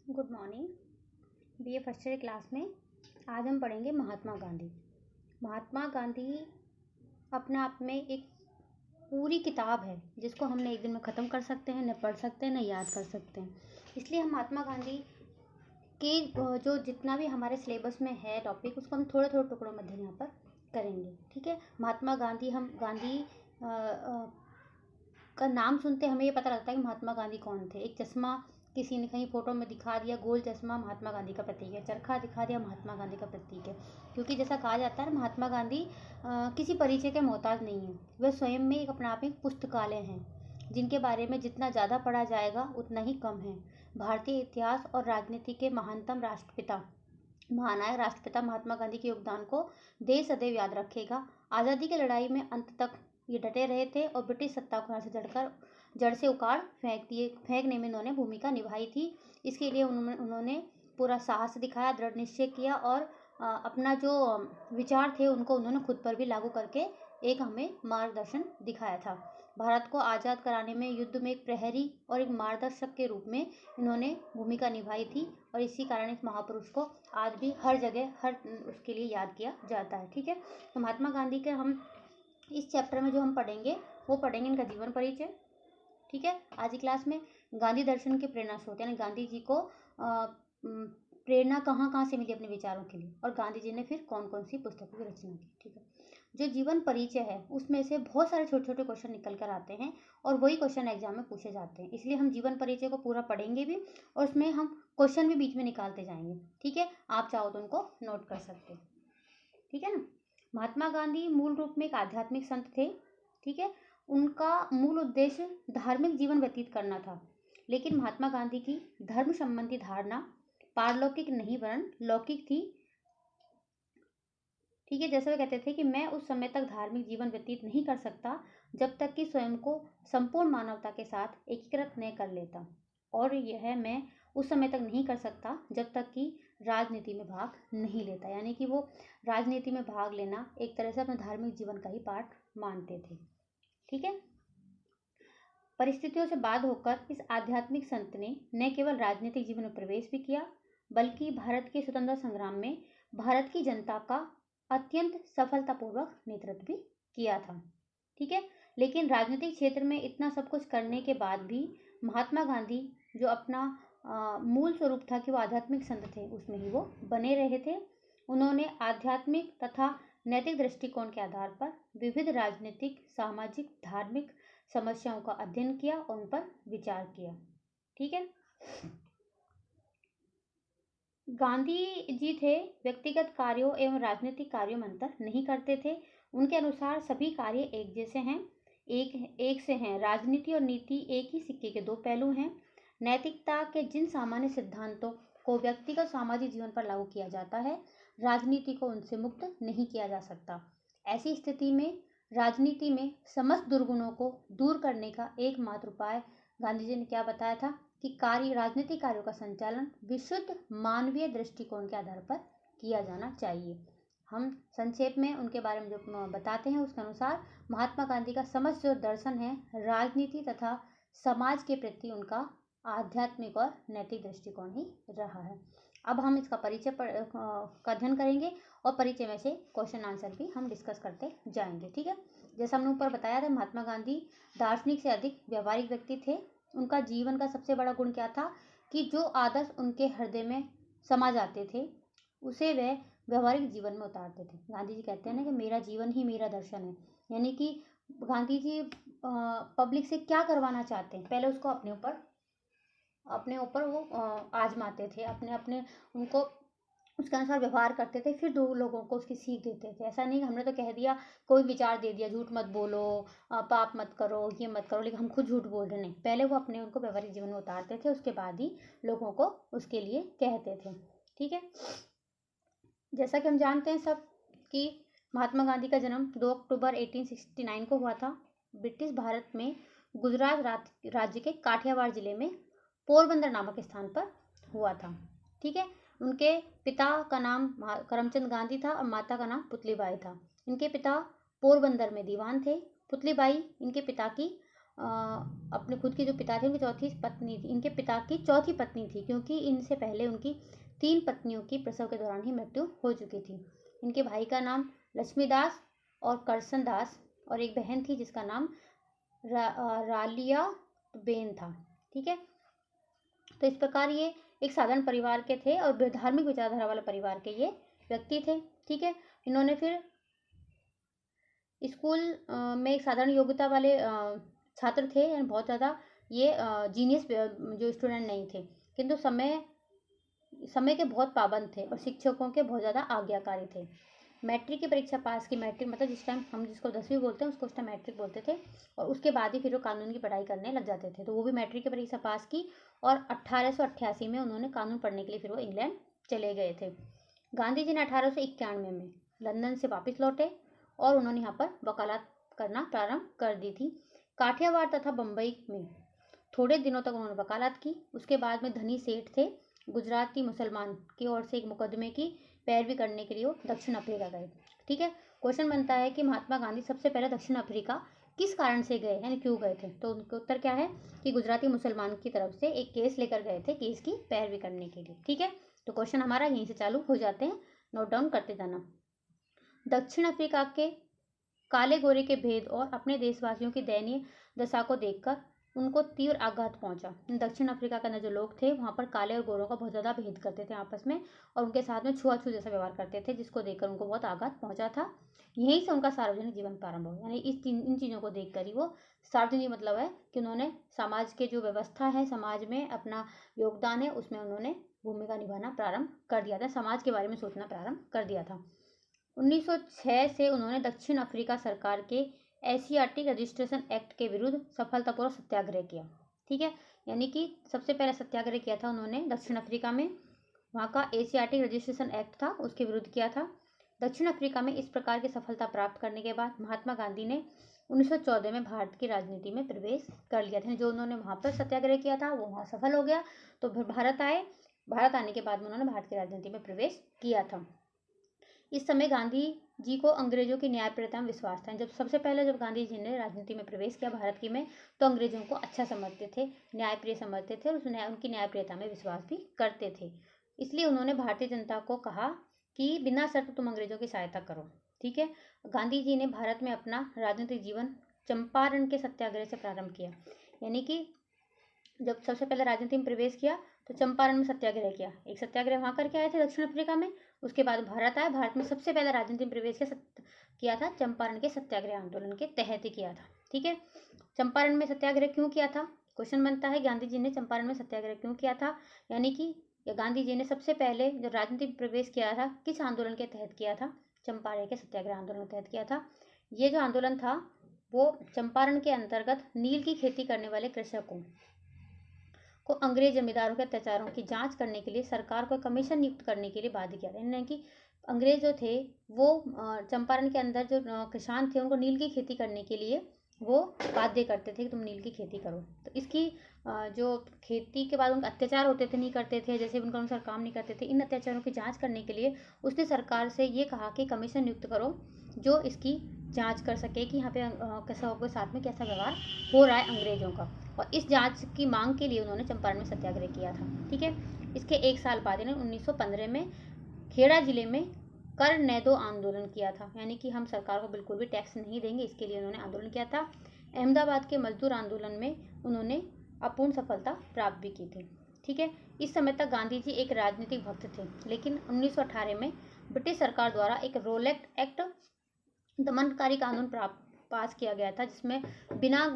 Good morning. BA first year class में आज हम पढ़ेंगे महात्मा गांधी। महात्मा गांधी अपने आप में एक पूरी किताब है जिसको हमने एक दिन में ख़त्म कर सकते हैं, न पढ़ सकते हैं, न याद कर सकते हैं। इसलिए हम महात्मा गांधी के जो जितना भी हमारे सिलेबस में है टॉपिक, उसको हम थोड़े थोड़े टुकड़ों में यहाँ पर करेंगे। ठीक है। महात्मा गांधी, हम गांधी का नाम सुनते हमें ये पता लगता है कि महात्मा गांधी कौन थे। एक चश्मा किसी ने कहीं फोटो में दिखा दिया, गोल चश्मा महात्मा गांधी का प्रतीक है। चरखा दिखा दिया, महात्मा गांधी का प्रतीक है। क्योंकि जैसा कहा जाता है, महात्मा गांधी किसी परिचय के मोहताज नहीं है। वह स्वयं में एक अपने आप में पुस्तकालय हैं, जिनके बारे में जितना ज़्यादा पढ़ा जाएगा उतना ही कम है। भारतीय इतिहास और राजनीति के महानतम राष्ट्रपिता, महानायक राष्ट्रपिता महात्मा गांधी के योगदान को देश सदैव याद रखेगा। आज़ादी की लड़ाई में अंत तक ये डटे रहे थे और ब्रिटिश सत्ता को यहाँ से जड़ से उखाड़ फेंकने में इन्होंने भूमिका निभाई थी। इसके लिए उन्होंने पूरा साहस दिखाया, दृढ़ निश्चय किया और अपना जो विचार थे उनको उन्होंने खुद पर भी लागू करके एक हमें मार्गदर्शन दिखाया था। भारत को आज़ाद कराने में युद्ध में एक प्रहरी और एक मार्गदर्शक के रूप में इन्होंने भूमिका निभाई थी और इसी कारण इस महापुरुष को आज भी हर जगह हर उसके लिए याद किया जाता है। ठीक है। तो महात्मा गांधी के हम इस चैप्टर में जो हम पढ़ेंगे वो पढ़ेंगे इनका जीवन परिचय। ठीक है। आज की क्लास में गांधी दर्शन के प्रेरणा स्रोत, यानी गांधी जी को प्रेरणा कहाँ कहाँ से मिली अपने विचारों के लिए, और गांधी जी ने फिर कौन कौन सी पुस्तकों की रचना की। ठीक है। जो जीवन परिचय है उसमें से बहुत सारे छोटे छोटे क्वेश्चन निकल कर आते हैं और वही क्वेश्चन एग्जाम में पूछे जाते हैं। इसलिए हम जीवन परिचय को पूरा पढ़ेंगे भी और उसमें हम क्वेश्चन भी बीच में निकालते जाएंगे। ठीक है। आप चाहो तो उनको नोट कर सकते हैं। ठीक है ना। महात्मा गांधी मूल रूप में एक आध्यात्मिक संत थे। ठीक है। उनका मूल उद्देश्य धार्मिक जीवन व्यतीत करना था, लेकिन महात्मा गांधी की धर्म संबंधी धारणा पारलौकिक नहीं वरन लौकिक थी। ठीक है। जैसे वे कहते थे कि मैं उस समय तक धार्मिक जीवन व्यतीत नहीं कर सकता जब तक कि स्वयं को संपूर्ण मानवता के साथ एकीकृत न कर लेता, और यह मैं उस समय तक नहीं कर सकता जब तक कि राजनीति में भाग नहीं लेता। यानी कि वो राजनीति में भाग लेना एक तरह से अपने धार्मिक जीवन का ही पार्ट मानते थे। ठीक है। परिस्थितियों से बाध होकर इस आध्यात्मिक संत ने न केवल राजनीतिक जीवन में प्रवेश भी किया, बल्कि भारत के स्वतंत्रता संग्राम में भारत की जनता का अत्यंत सफलतापूर्वक नेतृत्व भी किया था। ठीक है। लेकिन राजनीतिक क्षेत्र में इतना सब कुछ करने के बाद भी महात्मा गांधी जो अपना मूल स्वरूप था कि वो आध्यात्मिक संत थे, उसमें ही वो बने रहे थे। उन्होंने आध्यात्मिक तथा नैतिक दृष्टिकोण के आधार पर विविध राजनीतिक, सामाजिक, धार्मिक समस्याओं का अध्ययन किया और उन पर विचार किया। ठीक है। गांधी जी थे व्यक्तिगत कार्यों एवं राजनीतिक कार्यों में अंतर नहीं करते थे। उनके अनुसार सभी कार्य एक जैसे हैं, एक से हैं। राजनीति और नीति एक ही सिक्के के दो पहलू हैं। नैतिकता के जिन सामान्य सिद्धांतों को व्यक्तिगत सामाजिक जीवन पर लागू किया जाता है, राजनीति को उनसे मुक्त नहीं किया जा सकता। ऐसी स्थिति में राजनीति में समस्त दुर्गुणों को दूर करने का एकमात्र उपाय गांधी जी ने क्या बताया था कि राजनीतिक कार्यों का संचालन विशुद्ध मानवीय दृष्टिकोण के आधार पर किया जाना चाहिए। हम संक्षेप में उनके बारे में जो बताते हैं उसके अनुसार महात्मा गांधी का समस्त जो दर्शन है, राजनीति तथा समाज के प्रति उनका आध्यात्मिक और नैतिक दृष्टिकोण ही रहा है। अब हम इसका परिचय का अध्ययन करेंगे और परिचय में से क्वेश्चन आंसर भी हम डिस्कस करते जाएंगे। ठीक है। जैसा हमने ऊपर बताया था, महात्मा गांधी दार्शनिक से अधिक व्यवहारिक व्यक्ति थे। उनका जीवन का सबसे बड़ा गुण क्या था कि जो आदर्श उनके हृदय में समा जाते थे उसे वह व्यवहारिक जीवन में उतारते थे। गांधी जी कहते हैं ना कि मेरा जीवन ही मेरा दर्शन है। यानी कि गांधी जी पब्लिक से क्या करवाना चाहते हैं, पहले उसको अपने ऊपर वो आजमाते थे, अपने उनको उसके अनुसार व्यवहार करते थे, फिर दो लोगों को उसकी सीख देते थे। ऐसा नहीं कि हमने तो कह दिया, कोई विचार दे दिया, झूठ मत बोलो, पाप मत करो, ये मत करो, लेकिन हम खुद झूठ बोल रहे नहीं। पहले वो अपने उनको व्यवहारिक जीवन में उतारते थे, उसके बाद ही लोगों को उसके लिए कहते थे। ठीक है। जैसा कि हम जानते हैं सब कि महात्मा गांधी का जन्म 2 अक्टूबर 1869 को हुआ था। ब्रिटिश भारत में गुजरात राज्य के काठियावाड़ जिले में पोरबंदर नामक स्थान पर हुआ था। ठीक है। उनके पिता का नाम करमचंद गांधी था और माता का नाम पुतलीबाई था। इनके पिता पोरबंदर में दीवान थे। पुतलीबाई इनके पिता की अपने खुद के जो पिता थे उनकी चौथी पत्नी थी, इनके पिता की चौथी पत्नी थी, क्योंकि इनसे पहले उनकी 3 पत्नियों की प्रसव के दौरान ही मृत्यु हो चुकी थी। इनके भाई का नाम लक्ष्मीदास और करसन दास और एक बहन थी जिसका नाम रालिया बेन था। ठीक है, तो इस प्रकार ये एक साधारण परिवार के थे और धार्मिक विचारधारा वाले परिवार के ये व्यक्ति थे। ठीक है, इन्होंने फिर स्कूल में एक साधारण योग्यता वाले छात्र थे, यानी बहुत ज़्यादा ये जीनियस जो स्टूडेंट नहीं थे, किंतु समय के बहुत पाबंद थे और शिक्षकों के बहुत ज़्यादा आज्ञाकारी थे। मैट्रिक की परीक्षा पास की, मैट्रिक मतलब जिस टाइम हम जिसको 10वीं बोलते हैं उसको उस टाइम मैट्रिक बोलते थे, और उसके बाद ही फिर वो कानून की पढ़ाई करने लग जाते थे। तो वो भी मैट्रिक की परीक्षा पास की और 1888 में उन्होंने कानून पढ़ने के लिए फिर वो इंग्लैंड चले गए थे। गांधी जी ने 1891 में लंदन से वापस लौटे और उन्होंने यहाँ पर वकालत करना प्रारंभ कर दी थी। काठियावाड़ तथा बम्बई में थोड़े दिनों तक उन्होंने वकालत की। उसके बाद में धनी सेठ थे, गुजराती मुसलमान की ओर से एक मुकदमे की पैरवी करने के लिए वो दक्षिण अफ्रीका गए। ठीक है, क्वेश्चन बनता है कि महात्मा गांधी सबसे पहले दक्षिण अफ्रीका किस कारण से गए, यानी क्यों गए थे? तो उनका उत्तर क्या है कि गुजराती मुसलमान की तरफ से एक केस लेकर गए थे, केस की पैरवी करने के लिए। ठीक है, तो क्वेश्चन हमारा यहीं से चालू हो जाते हैं, नोट डाउन करते जाना। दक्षिण अफ्रीका के काले गोरे के भेद और अपने देशवासियों की दयनीय दशा को देखकर उनको तीव्र आघात पहुंचा। दक्षिण अफ्रीका के अंदर जो लोग थे वहाँ पर काले और गोरों का बहुत ज़्यादा भेद करते थे आपस में, और उनके साथ में छुआछूत जैसा व्यवहार करते थे, जिसको देखकर उनको बहुत आघात पहुंचा था। यहीं से उनका सार्वजनिक जीवन प्रारंभ हुआ, यानी इन चीज़ों को देखकर ही वो सार्वजनिक, मतलब है कि उन्होंने समाज के जो व्यवस्था है, समाज में अपना योगदान है, उसमें उन्होंने भूमिका निभाना प्रारंभ कर दिया था, समाज के बारे में सोचना प्रारंभ कर दिया था। 1906 से उन्होंने दक्षिण अफ्रीका सरकार के एशियाटिक रजिस्ट्रेशन एक्ट के विरुद्ध सफलतापूर्वक सत्याग्रह किया। ठीक है, यानी कि सबसे पहला सत्याग्रह किया था उन्होंने दक्षिण अफ्रीका में, वहाँ का एशियाटिक रजिस्ट्रेशन एक्ट था उसके विरुद्ध किया था। दक्षिण अफ्रीका में इस प्रकार की सफलता प्राप्त करने के बाद महात्मा गांधी ने 1914 में भारत की राजनीति में प्रवेश कर लिया था। जो उन्होंने वहाँ पर सत्याग्रह किया था वो वहाँ सफल हो गया, तो फिर भारत आए। भारत आने के बाद में उन्होंने भारत की राजनीति में प्रवेश किया था। इस समय गांधी जी को अंग्रेजों की न्यायप्रियता में विश्वास था। जब सबसे पहले जब गांधी जी ने राजनीति में प्रवेश किया भारत की में, तो अंग्रेजों को अच्छा समझते थे, न्यायप्रिय समझते थे और उनकी न्यायप्रियता में विश्वास भी करते थे। इसलिए उन्होंने भारतीय जनता को कहा कि बिना शर्त तुम अंग्रेजों की सहायता करो। ठीक है, गांधी जी ने भारत में अपना राजनीतिक जीवन चंपारण के सत्याग्रह से प्रारंभ किया, यानी कि जब सबसे पहले राजनीति में प्रवेश किया तो चंपारण में सत्याग्रह किया। एक सत्याग्रह वहाँ करके आए थे दक्षिण अफ्रीका में, उसके बाद भारत आए, भारत में सबसे पहले राजनीति में प्रवेश किया था चंपारण के सत्याग्रह आंदोलन के तहत ही किया था। ठीक है, चंपारण में सत्याग्रह क्यों किया था? क्वेश्चन बनता है गांधी जी ने चंपारण में सत्याग्रह क्यों किया था, यानी कि गांधी जी ने सबसे पहले जब राजनीति में प्रवेश किया था किस आंदोलन के तहत किया था? चंपारण के सत्याग्रह आंदोलन के तहत किया था। ये जो आंदोलन था वो चंपारण के अंतर्गत नील की खेती करने वाले कृषकों को अंग्रेज जमींदारों के अत्याचारों की जांच करने के लिए सरकार को कमीशन नियुक्त करने के लिए बाध्य किया था। यानी कि अंग्रेज जो थे वो चंपारण के अंदर जो किसान थे उनको नील की खेती करने के लिए वो बाध्य करते थे कि तुम नील की खेती करो। तो इसकी जो खेती के बाद उनका अत्याचार होते थे, नहीं करते थे, जैसे उनका अनुसार काम नहीं करते थे, इन अत्याचारों की जाँच करने के लिए उसने सरकार से ये कहा कि कमीशन नियुक्त करो जो इसकी जांच कर सके कि यहाँ पे किसानों के साथ में कैसा व्यवहार हो रहा है अंग्रेजों का, और इस जांच की मांग के लिए उन्होंने चंपारण में सत्याग्रह किया था। ठीक है, इसके एक साल बाद यानी 1915 में खेड़ा जिले में कर नैदो आंदोलन किया था, यानी कि हम सरकार को बिल्कुल भी टैक्स नहीं देंगे, इसके लिए उन्होंने आंदोलन किया था। अहमदाबाद के मजदूर आंदोलन में उन्होंने अपूर्ण सफलता प्राप्त भी की थी। ठीक है, इस समय तक गांधी जी एक राजनीतिक भक्त थे, लेकिन 1918 में ब्रिटिश सरकार द्वारा एक रोलेक्ट एक्ट दमनकारी कानून पास किया गया था, जिसमें बिना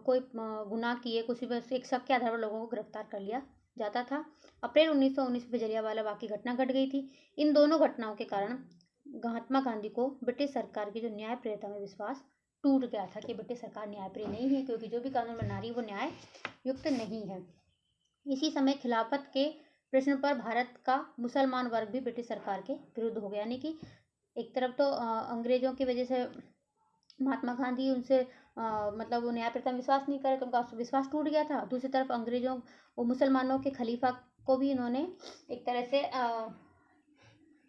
कोई गुनाह किए कुछ भी एक शक के आधार पर लोगों को गिरफ्तार कर लिया जाता था। अप्रैल 1919 में जलियांवाला बाग की घटना घट गई थी। इन दोनों घटनाओं के कारण महात्मा गांधी को ब्रिटिश सरकार की जो न्यायप्रियता में विश्वास टूट गया था कि ब्रिटिश सरकार न्यायप्रिय नहीं है, क्योंकि जो भी कानून बना रही है वो न्याय युक्त नहीं है। इसी समय खिलाफत के प्रश्न पर भारत का मुसलमान वर्ग भी ब्रिटिश सरकार के विरुद्ध हो गया, यानी कि एक तरफ तो अंग्रेजों की वजह से महात्मा गांधी उनसे मतलब वो न्यायप्रियता में विश्वास नहीं करे तो उनका विश्वास टूट गया था। दूसरी तरफ अंग्रेजों वो मुसलमानों के खलीफा को भी इन्होंने एक तरह से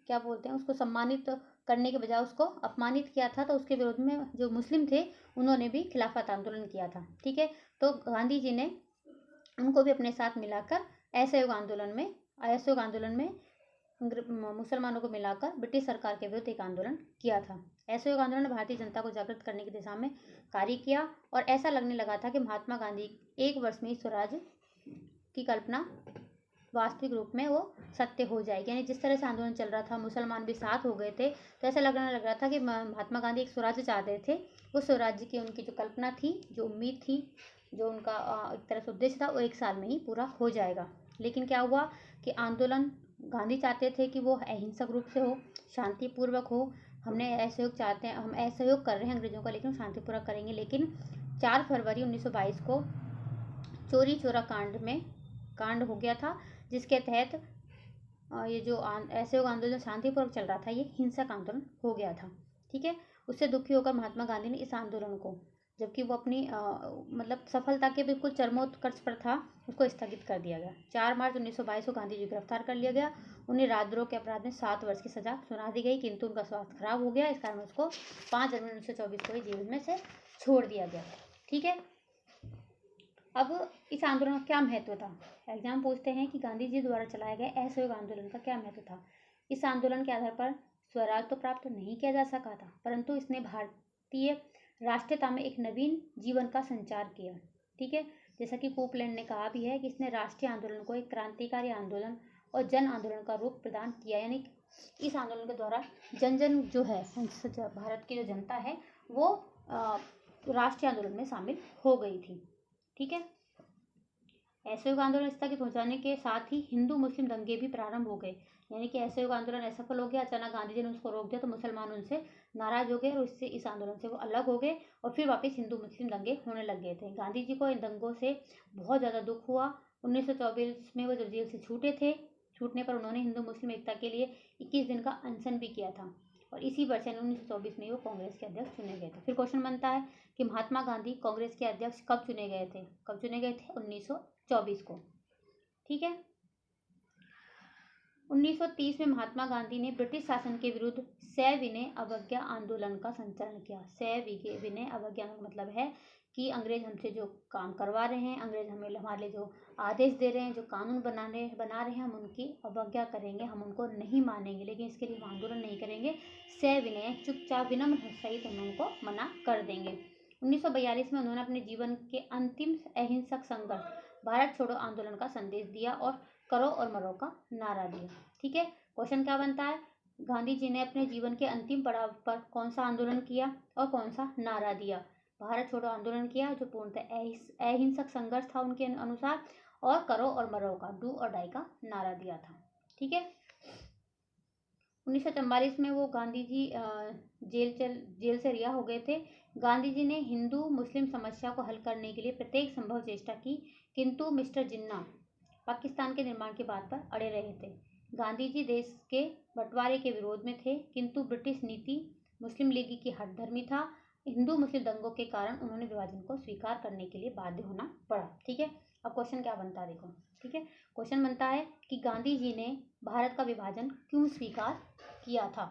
क्या बोलते हैं उसको सम्मानित करने के बजाय उसको अपमानित किया था। तो उसके विरोध में जो मुस्लिम थे उन्होंने भी खिलाफत आंदोलन किया था। ठीक है, तो गांधी जी ने उनको भी अपने साथ मिलाकर असहयोग आंदोलन में मुसलमानों को मिलाकर ब्रिटिश सरकार के विरुद्ध एक आंदोलन किया था। असहयोग आंदोलन ने भारतीय जनता को जागृत करने की दिशा में कार्य किया और ऐसा लगने लगा था कि महात्मा गांधी 1 वर्ष में ही स्वराज की कल्पना वास्तविक रूप में वो सत्य हो जाएगी। यानी जिस तरह से आंदोलन चल रहा था, मुसलमान भी साथ हो गए थे, तो ऐसा लगने लग रहा था कि महात्मा गांधी एक स्वराज्य चाहते थे। उस स्वराज्य की उनकी जो कल्पना थी, जो उम्मीद थी, जो उनका एक तरह से उद्देश्य था, वो 1 साल में ही पूरा हो जाएगा। लेकिन क्या हुआ कि आंदोलन गांधी चाहते थे कि वो अहिंसक रूप से हो, शांतिपूर्वक हो। हम असहयोग कर रहे हैं अंग्रेजों का, लेकिन शांतिपूर्वक करेंगे। लेकिन 4 फरवरी 1922 को चोरी चोरा कांड हो गया था, जिसके तहत ये जो असहयोग आंदोलन शांतिपूर्वक चल रहा था, ये हिंसक आंदोलन हो गया था। ठीक है, उससे दुखी होकर महात्मा गांधी ने इस आंदोलन को, जबकि वो अपनी मतलब सफलता के बिल्कुल चरमोत्कर्ष पर था, उसको स्थगित कर दिया गया। 4 मार्च 1922 को गांधी जी गिरफ्तार कर लिया गया। उन्हें राजद्रोह के अपराध में 7 वर्ष की सजा सुना दी गई, किंतु उनका स्वास्थ्य खराब हो गया। इस कारण उसको 5 जनवरी 1924 को ही जेल में से छोड़ दिया गया। ठीक है, अब इस आंदोलन का क्या महत्व था? एग्जाम पूछते हैं कि गांधी जी द्वारा चलाए गए असहयोग आंदोलन का क्या महत्व था। इस आंदोलन के आधार पर स्वराज तो प्राप्त नहीं किया जा सका था, परंतु इसने भारतीय राष्ट्रीयता में एक नवीन जीवन का संचार किया। ठीक है, जैसा कि कोपलैंड ने कहा भी है कि इसने राष्ट्रीय आंदोलन को एक क्रांतिकारी आंदोलन और जन आंदोलन का रूप प्रदान किया। यानी इस आंदोलन के द्वारा जन जन जो है, भारत की जो जनता है, वो राष्ट्रीय आंदोलन में शामिल हो गई थी। ठीक है, असहयोग आंदोलन स्थगित हो जाने के साथ ही हिंदू मुस्लिम दंगे भी प्रारंभ हो गए। यानी कि असहयोग आंदोलन असफल हो गया, अचानक गांधी जी ने उसको रोक दिया, तो मुसलमान उनसे नाराज हो गए और इससे इस आंदोलन से वो अलग हो गए और फिर वापस हिंदू मुस्लिम दंगे होने लग गए थे। गांधी जी को इन दंगों से बहुत ज़्यादा दुख हुआ। 1924 में वो जब जेल से छूटने पर उन्होंने हिंदू मुस्लिम एकता के लिए 21 दिन का अनशन भी किया था और इसी वर्ष 1924 में वो कांग्रेस के अध्यक्ष चुने गए थे। फिर क्वेश्चन बनता है कि महात्मा गांधी कांग्रेस के अध्यक्ष कब चुने गए थे? 1924 को। ठीक है, 1930 में महात्मा गांधी ने ब्रिटिश शासन के विरुद्ध सविनय अवज्ञा आंदोलन का संचालन किया। सविनय अवज्ञा का मतलब है कि अंग्रेज हमसे जो काम करवा रहे हैं, अंग्रेज हमारे लिए जो आदेश दे रहे हैं, जो कानून बना रहे हैं, हम उनकी अवज्ञा करेंगे, हम उनको नहीं मानेंगे, लेकिन इसके लिए हम आंदोलन नहीं करेंगे। सविनय चुपचाप विनम्र सहित हम उनको मना कर देंगे। 1942 में उन्होंने अपने जीवन के अंतिम अहिंसक संघर्ष भारत छोड़ो आंदोलन का संदेश दिया और करो और मरो का नारा दिया। ठीक है, क्वेश्चन क्या बनता है? गांधी जी ने अपने जीवन के अंतिम पड़ाव पर कौन सा आंदोलन किया और कौन सा नारा दिया? भारत छोड़ो आंदोलन किया, जो पूर्णतः अहिंसक संघर्ष था उनके अनुसार, और करो और मरो का, डू और डाई का नारा दिया था। ठीक है, 1944 में वो गांधी जी जेल से रिहा हो गए थे। गांधी जी ने हिंदू मुस्लिम समस्या को हल करने के लिए प्रत्येक संभव चेष्टा की, किंतु मिस्टर जिन्ना पाकिस्तान के निर्माण की बात पर अड़े रहे थे। गांधी जी देश के बंटवारे के विरोध में थे, किंतु ब्रिटिश नीति मुस्लिम लीग की हठधर्मी था। हिंदू मुस्लिम दंगों के कारण उन्होंने विभाजन को स्वीकार करने के लिए बाध्य होना पड़ा। ठीक है, अब क्वेश्चन क्या बनता है देखो। ठीक है, क्वेश्चन बनता है कि गांधी जी ने भारत का विभाजन क्यों स्वीकार किया था?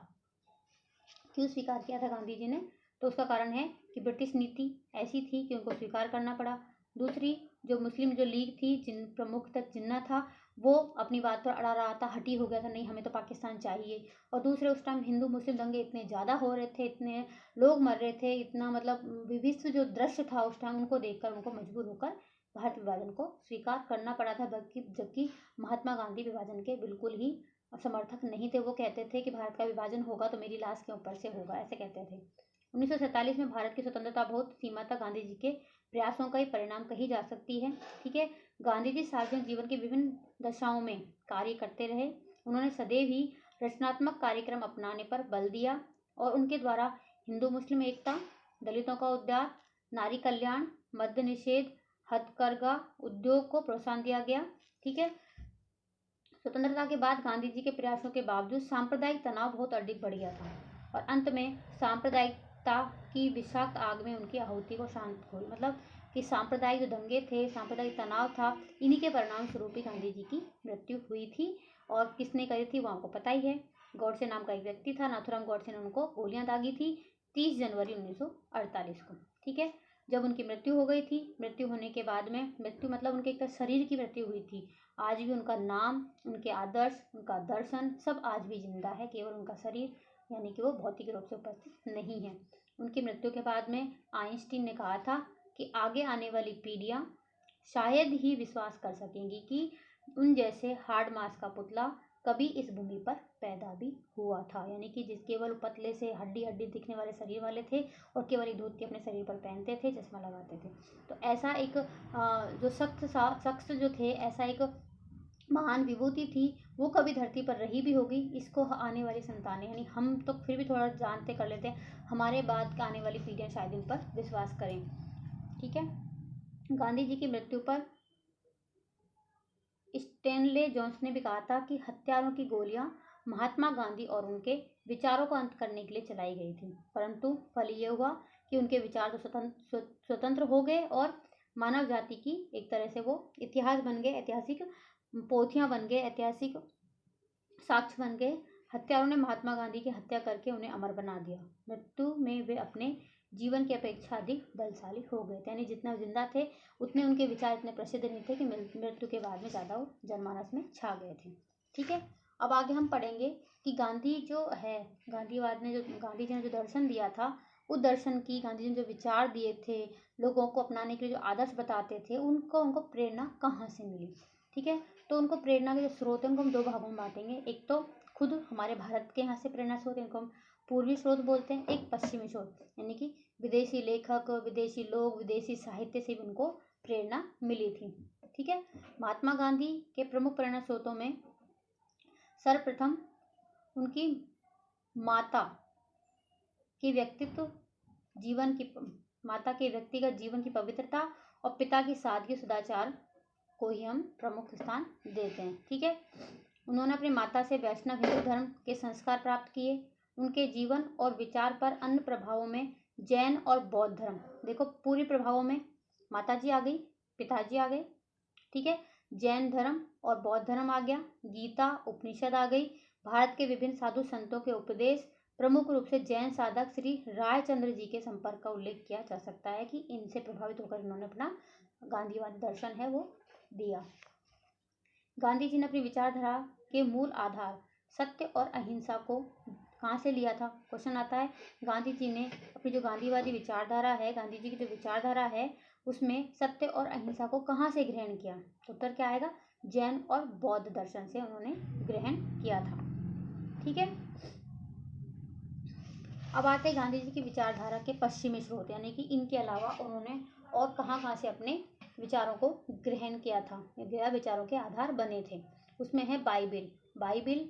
क्यों स्वीकार किया था गांधी जी ने? तो उसका कारण है कि ब्रिटिश नीति ऐसी थी कि उनको स्वीकार करना पड़ा। दूसरी, जो मुस्लिम जो लीग थी, जिन प्रमुख तक जिन्ना था, वो अपनी बात पर अड़ा रहा था, हटी हो गया था, नहीं हमें तो पाकिस्तान चाहिए। और दूसरे, उस टाइम हिंदू मुस्लिम दंगे इतने ज़्यादा हो रहे थे, इतने लोग मर रहे थे, इतना मतलब विविध जो दृश्य था उस टाइम, उनको देखकर उनको मजबूर होकर भारत विभाजन को स्वीकार करना पड़ा था। जबकि महात्मा गांधी विभाजन के बिल्कुल ही समर्थक नहीं थे। वो कहते थे कि भारत का विभाजन होगा तो मेरी लाश के ऊपर से होगा, ऐसे कहते थे। 1947 में भारत की स्वतंत्रता बहुत सीमा तक गांधी जी के प्रयासों का ही परिणाम कही जा सकती है। ठीक है, गांधी जी सार्वजनिक जीवन की विभिन्न दशाओं में कार्य करते रहे। उन्होंने सदैव ही रचनात्मक कार्यक्रम अपनाने पर बल दिया और उनके द्वारा हिंदू मुस्लिम एकता, दलितों का उद्धार, नारी कल्याण, मद्य निषेध, हथकरघा उद्योग को प्रोत्साहन दिया गया। ठीक है, स्वतंत्रता के बाद गांधी जी के प्रयासों के बावजूद सांप्रदायिक तनाव बहुत अधिक बढ़ गया था और अंत में सांप्रदायिकता की विषाक्त आग में उनकी आहुति को शांत हुई। मतलब कि सांप्रदायिक जो दंगे थे, सांप्रदायिक तनाव था, इन्हीं के परिणाम स्वरूप ही गांधी जी की मृत्यु हुई थी। और किसने करी थी वो आपको पता ही है। गॉडसे नाम का एक व्यक्ति था, नाथुराम गॉडसे ने उनको गोलियां दागी थी 30 जनवरी 1948 को। ठीक है, जब उनकी मृत्यु हो गई थी, मृत्यु होने के बाद में, मृत्यु मतलब उनके एक शरीर की मृत्यु हुई थी, आज भी उनका नाम, उनके आदर्श, उनका दर्शन सब आज भी जिंदा है, केवल उनका शरीर यानी कि वो भौतिक रूप से उपस्थित नहीं है। उनकी मृत्यु के बाद में आइंस्टीन ने कहा था कि आगे आने वाली पीढ़ियां शायद ही विश्वास कर सकेंगी कि उन जैसे हार्ड मास का पुतला कभी इस भूमि पर पैदा भी हुआ था, यानी कि जिस केवल पतले से हड्डी हड्डी दिखने वाले शरीर वाले थे और केवल एक धोती अपने शरीर पर पहनते थे, चश्मा लगाते थे। तो ऐसा एक जो शख्स जो थे, ऐसा एक महान विभूति थी, वो कभी धरती पर रही भी होगी, इसको आने वाली संतानें, यानी हम तो फिर भी थोड़ा जानते कर लेते हैं, हमारे बाद आने वाली पीढ़ियां शायद इन पर विश्वास करें। ठीक है, गांधी जी की मृत्यु पर स्टैनले जोन्स ने भी कहा था कि हत्यारों की गोलियां महात्मा गांधी और उनके विचारों को अंत करने के लिए चलाई गई थी, परंतु फल ये हुआ कि उनके विचार तो स्वतंत्र हो गए और मानव जाति की एक तरह से वो इतिहास बन गए, ऐतिहासिक पोथियां बन गए, ऐतिहासिक साक्ष्य बन गए। हत्यारों ने महात्मा गांधी की हत्या करके उन्हें अमर बना दिया। मृत्यु में वे अपने जीवन की अपेक्षा अधिक बलशाली हो गए थे, यानी जितना जिंदा थे उतने उनके विचार इतने प्रसिद्ध नहीं थे कि मृत्यु के बाद में ज़्यादा वो जनमानस में छा गए थे। ठीक है, अब आगे हम पढ़ेंगे कि गांधी जो है, गांधीवाद ने जो गांधी जी ने जो दर्शन दिया था, उस दर्शन की, गांधी जी ने जो विचार दिए थे, लोगों को अपनाने के लिए जो आदर्श बताते थे, उनको प्रेरणा कहाँ से मिली। ठीक है, तो उनको प्रेरणा के जो स्रोत हैं उनको हम दो भागों में बांटेंगे। एक तो खुद हमारे भारत के यहाँ से प्रेरणा स्रोत, इनको हम पूर्वी स्रोत बोलते हैं, एक पश्चिमी स्रोत, यानी कि विदेशी लेखक, विदेशी लोग, विदेशी साहित्य से भी उनको प्रेरणा मिली थी। ठीक है, महात्मा गांधी के प्रमुख प्रेरणा स्रोतों में सर्वप्रथम उनकी माता के व्यक्तित्व जीवन की, माता के व्यक्तिगत जीवन की पवित्रता और पिता की सादगी सदाचार को ही हम प्रमुख स्थान देते हैं। ठीक है, उन्होंने अपनी माता से वैष्णव हिंदू धर्म के संस्कार प्राप्त किए। उनके जीवन और विचार पर अन्य प्रभावों में जैन और बौद्ध धर्म, देखो पूरी प्रभावों में माता जी आ गई, पिताजी आ गए। ठीक है, जैन धर्म और बौद्ध धर्म आ गया, गीता उपनिषद आ गई, भारत के विभिन्न साधु संतों के उपदेश, प्रमुख रूप से जैन साधक श्री रायचंद्र जी के संपर्क का उल्लेख किया जा सकता है कि इनसे प्रभावित होकर इन्होंने अपना गांधीवादी दर्शन है वो दिया। गांधी जी ने अपनी विचारधारा के मूल आधार सत्य और अहिंसा को कहाँ से लिया था, क्वेश्चन आता है। गांधी जी ने अपनी जो गांधीवादी विचारधारा है, गांधी जी की जो विचारधारा है, उसमें सत्य और अहिंसा को कहाँ से ग्रहण किया, तो उत्तर क्या आएगा, जैन और बौद्ध दर्शन से उन्होंने ग्रहण किया था। ठीक है, अब आते हैं गांधी जी की विचारधारा के पश्चिमी स्रोत, यानी कि इनके अलावा उन्होंने और कहाँ कहाँ से अपने विचारों को ग्रहण किया था, या विचारों के आधार बने थे। उसमें है बाइबिल। बाइबिल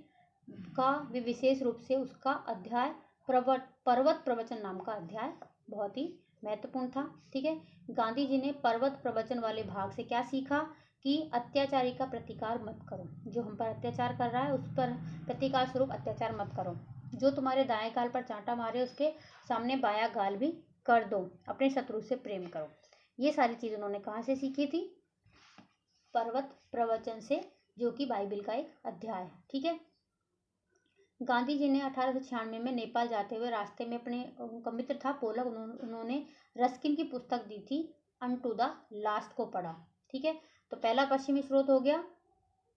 का भी विशेष रूप से उसका अध्याय पर्वत प्रवचन नाम का अध्याय बहुत ही महत्वपूर्ण था। ठीक है, गांधी जी ने पर्वत प्रवचन वाले भाग से क्या सीखा कि अत्याचारी का प्रतिकार मत करो, जो हम पर अत्याचार कर रहा है उस पर प्रतिकार स्वरूप अत्याचार मत करो, जो तुम्हारे दाएं गाल पर चांटा मारे उसके सामने बायां गाल भी कर दो, अपने शत्रु से प्रेम करो। ये सारी चीज़ उन्होंने कहाँ से सीखी थी, पर्वत प्रवचन से, जो कि बाइबिल का एक अध्याय है। ठीक है, गांधी जी ने 1896 में नेपाल जाते हुए रास्ते में अपने, उनका मित्र था पोलक, उन्होंने रस्किन की पुस्तक दी थी अनटू द लास्ट को पढ़ा। ठीक है, तो पहला पश्चिमी स्रोत हो गया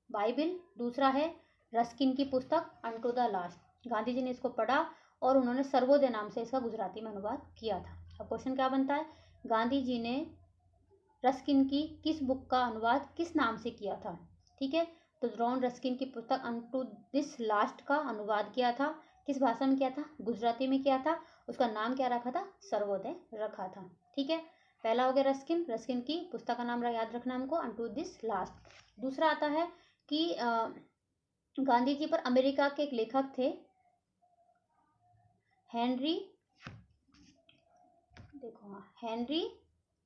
बाइबिल, दूसरा है रस्किन की पुस्तक unto the last. Gandhi ji ने इसको पढ़ा और उन्होंने सर्वोदय नाम से इसका गुजराती में अनुवाद किया था। अब क्वेश्चन क्या बनता है, गांधी जी ने रस्किन की किस बुक का अनुवाद किस नाम से किया था। ठीक है, तो जॉन रस्किन की पुस्तक अनटू दिस लास्ट का अनुवाद किया था, किस भाषा में किया था, गुजराती में किया था, उसका नाम क्या रखा था, सर्वोदय रखा था। ठीक है, पहला हो गया रस्किन, रस्किन की पुस्तक का नाम याद रखना हमको, अनटू दिस लास्ट। दूसरा आता है कि गांधी जी पर अमेरिका के एक लेखक थे हेनरी, देखो हाँ, हेनरी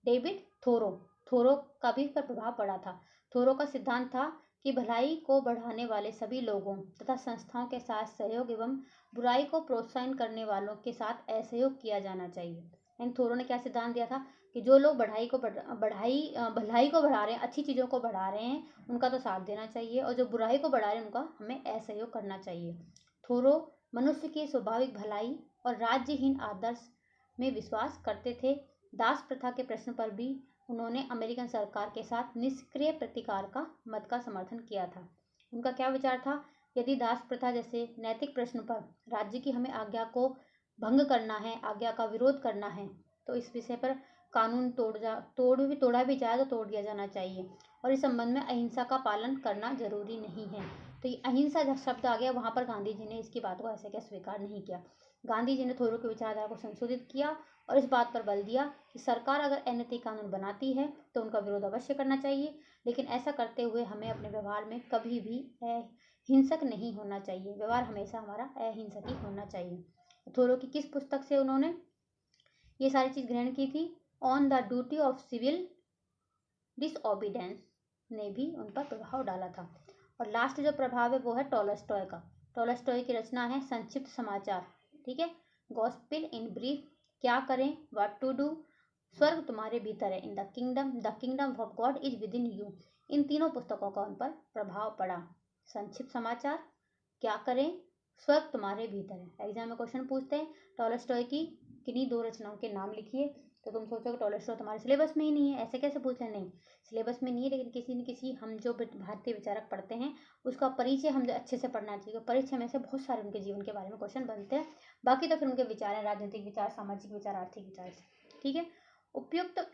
डेविड थोरो का भी इस पर प्रभाव पड़ा था। थोरो का सिद्धांत था कि भलाई को बढ़ाने वाले सभी लोगों तथा संस्थाओं के साथ सहयोग एवं बुराई को प्रोत्साहन करने वालों के साथ असहयोग किया जाना चाहिए। एंड थोरो ने क्या सिद्धांत दिया था कि जो लोग भलाई को बढ़ा रहे हैं, अच्छी चीज़ों को बढ़ा रहे हैं, उनका तो साथ देना चाहिए, और जो बुराई को बढ़ा रहे हैं उनका हमें असहयोग करना चाहिए। थोरो मनुष्य की स्वाभाविक भलाई और राज्यहीन आदर्श में विश्वास करते थे। दास प्रथा के प्रश्न पर भी उन्होंने अमेरिकन सरकार के साथ निष्क्रिय प्रतिकार का मत का समर्थन किया था। उनका क्या विचार था? यदि दास प्रथा जैसे नैतिक प्रश्न पर राज्य की हमें आज्ञा को भंग करना है, आज्ञा का विरोध करना है, तो इस विषय पर कानून तोड़ा भी जाए तो तोड़ दिया जाना चाहिए और इस संबंध में अहिंसा का पालन करना जरूरी नहीं है। तो ये अहिंसा जब शब्द आ गया, वहाँ पर गांधी जी ने इसकी बात को ऐसे क्या स्वीकार नहीं किया। गांधी जी ने थोरो की विचारधारा को संशोधित किया और इस बात पर बल दिया कि सरकार अगर अनैतिक कानून बनाती है तो उनका विरोध अवश्य करना चाहिए, लेकिन ऐसा करते हुए हमें अपने व्यवहार में कभी भी हिंसक नहीं होना चाहिए। व्यवहार हमेशा हमारा अहिंसक ही होना चाहिए। थोरो की किस पुस्तक से उन्होंने ये सारी चीज़ ग्रहण की थी? On the duty of civil disobedience ने भी उन पर प्रभाव डाला था। और लास्ट जो प्रभाव है वो है टॉलस्टॉय का। टॉलस्टॉय की रचना है संक्षिप्त समाचार, ठीक है, गॉस्पेल इन ब्रीफ, क्या करें, व्हाट टू डू, स्वर्ग तुम्हारे भीतर है, in the kingdom of God is within you. इन तीनों पुस्तकों का उन पर प्रभाव पड़ा। संक्षिप्त समाचार, क्या करें, स्वर्ग तुम्हारे भीतर है। एग्जाम में क्वेश्चन पूछते हैं टॉलस्टॉय की किन्हीं 2 रचनाओं के नाम लिखिए, तो तुम सोचोगे टॉलस्टॉय तुम्हारे सिलेबस में ही नहीं है, ऐसे कैसे पूछ लें? नहीं, सिलेबस में नहीं है, लेकिन किसी न किसी हम जो भारतीय विचारक पढ़ते हैं उसका परिचय हम अच्छे से पढ़ना चाहिए। परिचय में से बहुत सारे उनके जीवन के बारे में क्वेश्चन बनते हैं, बाकी तो फिर उनके विचार हैं, राजनीतिक विचार, सामाजिक विचार, आर्थिक विचार, ठीक है। उपयुक्त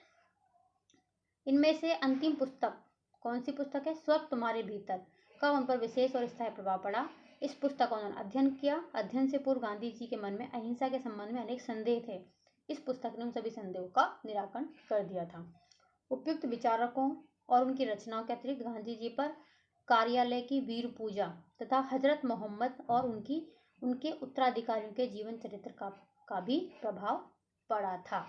इनमें से अंतिम पुस्तक कौन सी पुस्तक है? स्वर्ग तुम्हारे भीतर का उन पर विशेष और स्थायी प्रभाव पड़ा। इस पुस्तक का उन्होंने अध्ययन किया। अध्ययन से पूर्व गांधी जी के मन में अहिंसा के संबंध में अनेक संदेह थे। इस पुस्तक ने उन सभी संदेहों का निराकरण कर दिया था। उपयुक्त विचारकों और उनकी रचनाओं के अतिरिक्त गांधी जी पर कार्यालय की वीर पूजा तथा हजरत मोहम्मद और उनके उत्तराधिकारियों के जीवन चरित्र का भी प्रभाव पड़ा था।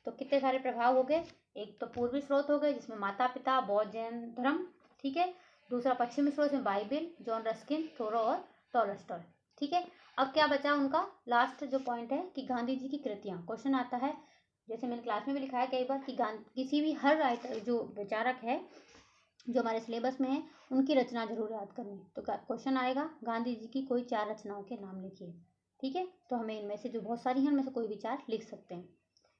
तो कितने सारे प्रभाव हो गए? एक तो पूर्वी स्रोत हो गए जिसमें माता पिता, बौद्ध जैन धर्म, ठीक है। दूसरा पश्चिमी स्रोत में बाइबिल, जॉन रस्किन, थोरो और टॉलस्टॉय, ठीक है। अब क्या बचा उनका लास्ट जो पॉइंट है कि गांधी जी की कृतियां। क्वेश्चन आता है, जैसे मैंने क्लास में भी लिखा है कई बार कि किसी भी हर राइटर जो विचारक है जो हमारे सिलेबस में है उनकी रचना जरूर याद करनी। तो क्वेश्चन आएगा गांधी जी की कोई 4 रचनाओं के नाम लिखिए, ठीक है। तो हमें इनमें से जो बहुत सारी हैं उनमें से कोई विचार लिख सकते हैं।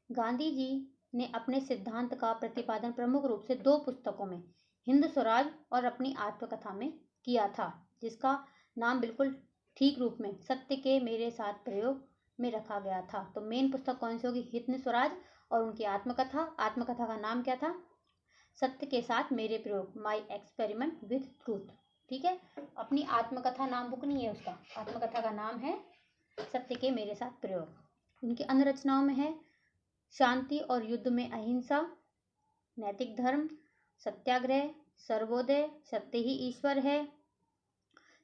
गांधी जी ने अपने सिद्धांत का प्रतिपादन प्रमुख रूप से 2 पुस्तकों में, हिंद स्वराज और अपनी आत्मकथा में किया था, जिसका नाम बिल्कुल ठीक रूप में सत्य के मेरे साथ प्रयोग में रखा गया था। तो मेन पुस्तक कौन सी होगी? हिंद स्वराज और उनकी आत्मकथा। आत्मकथा का नाम क्या था? सत्य के साथ मेरे प्रयोग, माई एक्सपेरिमेंट विथ ट्रूथ, ठीक है। अपनी आत्मकथा नाम बुक नहीं है उसका, आत्मकथा का नाम है सत्य के मेरे साथ प्रयोग। उनकी अन्य रचनाओं में है शांति और युद्ध में अहिंसा, नैतिक धर्म, सत्याग्रह, सर्वोदय, सत्य ही ईश्वर है,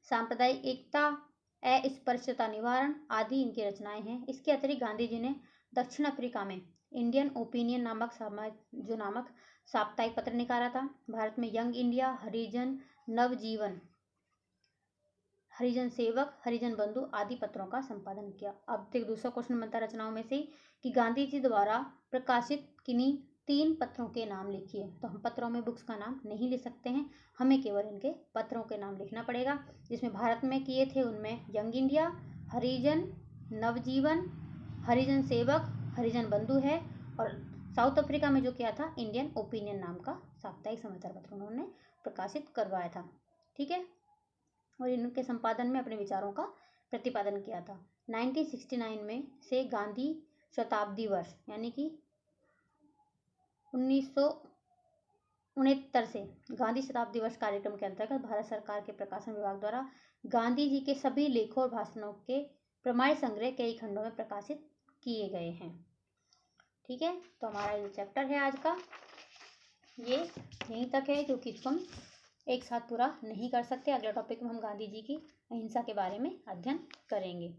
सांप्रदायिक एकता, अस्पृश्यता निवारण आदि इनकी रचनाएं हैं। इसके अतिरिक्त गांधी जी ने दक्षिण अफ्रीका में इंडियन ओपिनियन नामक साप्ताहिक पत्र निकाला था। भारत में यंग इंडिया, हरिजन, नवजीवन, हरिजन सेवक, हरिजन बंधु आदि पत्रों का संपादन किया। अब तक दूसरा क्वेश्चन बनता रचनाओं में से कि गांधी जी द्वारा प्रकाशित किन्हीं 3 पत्रों के नाम लिखिए। तो हम पत्रों में बुक्स का नाम नहीं लिख सकते हैं, हमें केवल इनके पत्रों के नाम लिखना पड़ेगा। जिसमें भारत में किए थे उनमें यंग इंडिया, हरिजन, नवजीवन, हरिजन सेवक, हरिजन बंधु है, और साउथ अफ्रीका में जो किया था इंडियन ओपिनियन नाम का साप्ताहिक समाचार पत्र उन्होंने प्रकाशित करवाया था, ठीक है। और इनके संपादन में अपने विचारों का प्रतिपादन किया था। 1969 में से गांधी शताब्दी वर्ष यानी कि 1969 से गांधी शताब्दी वर्ष कार्यक्रम के अंतर्गत भारत सरकार के प्रकाशन विभाग द्वारा गांधी जी के सभी लेखों और भाषणों के प्रमाण संग्रह कई खंडों में प्रकाशित किए गए हैं, ठीक है। तो हमारा जो चैप्टर है आज का ये यहीं तक है, क्योंकि इसको हम एक साथ पूरा नहीं कर सकते। अगले टॉपिक में हम गांधी जी की अहिंसा के बारे में अध्ययन करेंगे।